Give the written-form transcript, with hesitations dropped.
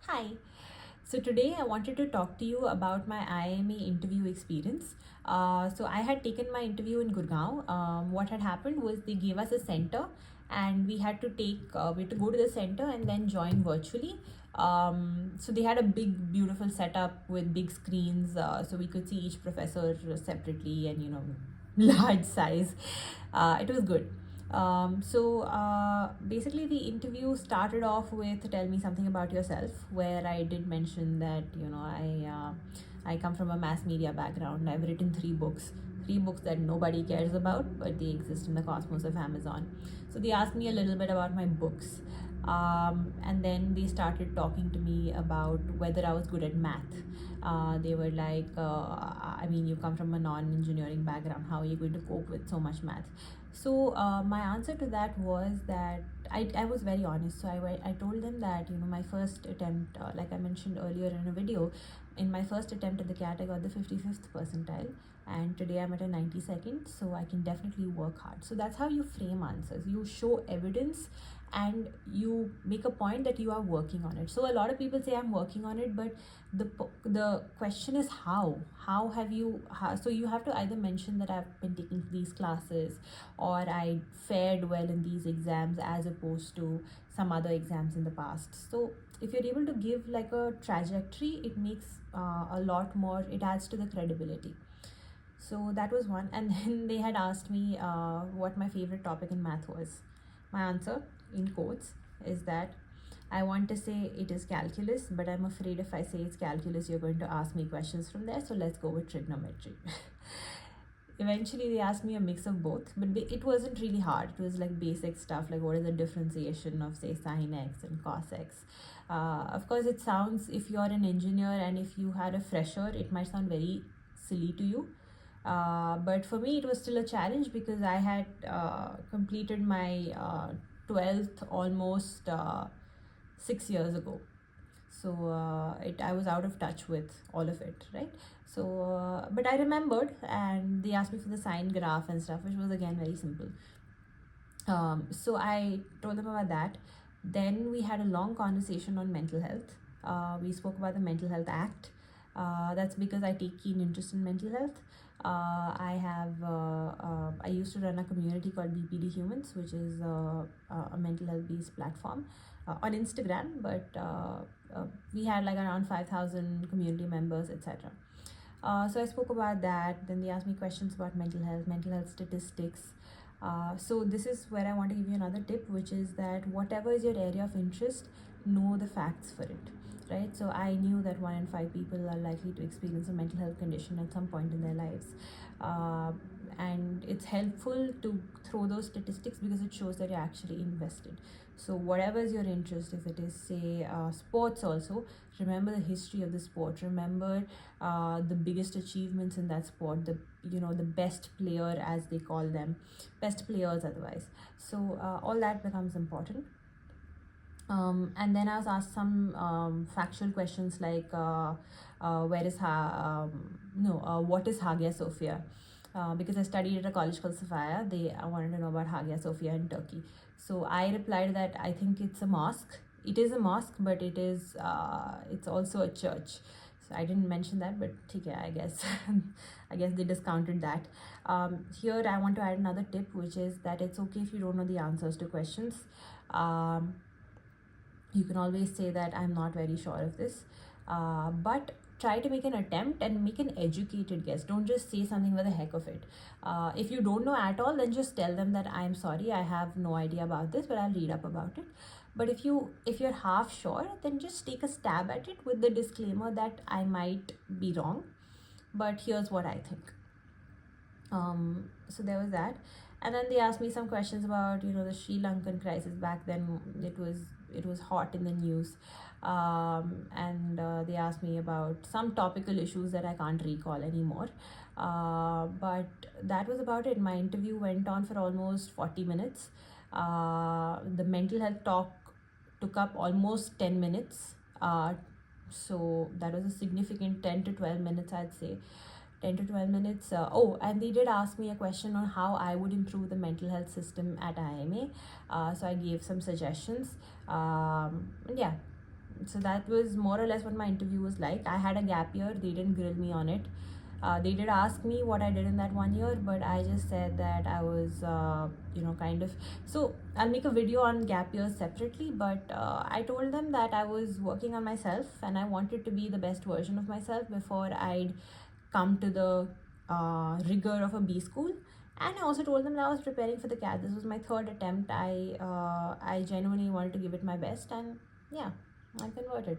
Hi. So today I wanted to talk to you about my IIM interview experience. So I had taken my interview in Gurgaon. What had happened was they gave us a center, and we had to go to the center and then join virtually. So they had a big, beautiful setup with big screens, so we could see each professor separately and large size. It was good. Basically, the interview started off with tell me something about yourself, where I did mention that I come from a mass media background. I've written three books that nobody cares about, but they exist in the cosmos of Amazon. So they asked me a little bit about my books, and then they started talking to me about whether I was good at math. They were like, I mean, you come from a non-engineering background. How are you going to cope with so much math? So my answer to that was that I was very honest. So I told them that my first attempt, like I mentioned earlier in a video, in my first attempt at the CAT I got the 55th percentile, and today I'm at a 92nd. So I can definitely work hard. So that's how you frame answers. You show evidence and you make a point that you are working on it. So a lot of people say I'm working on it, but the question is how have you so you have to either mention that I've been taking these classes, or I fared well in these exams as opposed to some other exams in the past. So if you're able to give like a trajectory, it makes a lot more, it adds to the credibility. So that was one. And then they had asked me what my favorite topic in math was. My answer, in quotes, is that I want to say it is calculus, but I'm afraid if I say it's calculus, you're going to ask me questions from there. So let's go with trigonometry. Eventually, they asked me a mix of both, but it wasn't really hard. It was like basic stuff, like what is the differentiation of, say, sine x and cos x. Of course, it sounds, if you're an engineer and if you had a fresher, it might sound very silly to you. But for me, it was still a challenge because I had completed my 12th almost 6 years ago. So I was out of touch with all of it, right? So but I remembered, and they asked me for the sine graph and stuff, which was again very simple. So I told them about that. Then we had a long conversation on mental health. We spoke about the Mental Health Act. That's because I take keen interest in mental health. I used to run a community called BPD Humans, which is a mental health based platform on Instagram, but we had like around 5,000 community members, etc. So I spoke about that. Then they asked me questions about mental health statistics. So this is where I want to give you another tip, which is that whatever is your area of interest, know the facts for it, right? So I knew that 1 in 5 people are likely to experience a mental health condition at some point in their lives. And it's helpful to throw those statistics because it shows that you're actually invested. So whatever is your interest, if it is, say, sports also, remember the history of the sport. Remember the biggest achievements in that sport, the best player, as they call them, best players otherwise. So all that becomes important. And then I was asked some factual questions like what is Hagia Sophia? Because I studied at a college called Sophia, they wanted to know about Hagia Sophia in Turkey. So I replied that I think it's a mosque. It is a mosque, but it's also a church. So I didn't mention that, but okay, I guess I guess they discounted that. Here I want to add another tip, which is that it's okay if you don't know the answers to questions. You can always say that I'm not very sure of this, but try to make an attempt and make an educated guess. Don't just say something for the heck of it. If you don't know at all, then just tell them that I'm sorry, I have no idea about this, but I'll read up about it. But if you're half sure, then just take a stab at it with the disclaimer that I might be wrong, but here's what I think. So there was that. And then they asked me some questions about the Sri Lankan crisis. Back then it was hot in the news. And they asked me about some topical issues that I can't recall anymore. But that was about it. My interview went on for almost 40 minutes. The mental health talk took up almost 10 minutes. So that was a significant 10 to 12 minutes, I'd say. 10 to 12 minutes. And they did ask me a question on how I would improve the mental health system at IIMA. So I gave some suggestions. And yeah, So that was more or less what my interview was like. I had a gap year. They didn't grill me on it. They did ask me what I did in that 1 year, but I just said that I was, kind of. So I'll make a video on gap years separately, but I told them that I was working on myself and I wanted to be the best version of myself before I'd come to the rigor of a B school. And I also told them that I was preparing for the CAT. This was my third attempt. I genuinely wanted to give it my best, and yeah, I converted.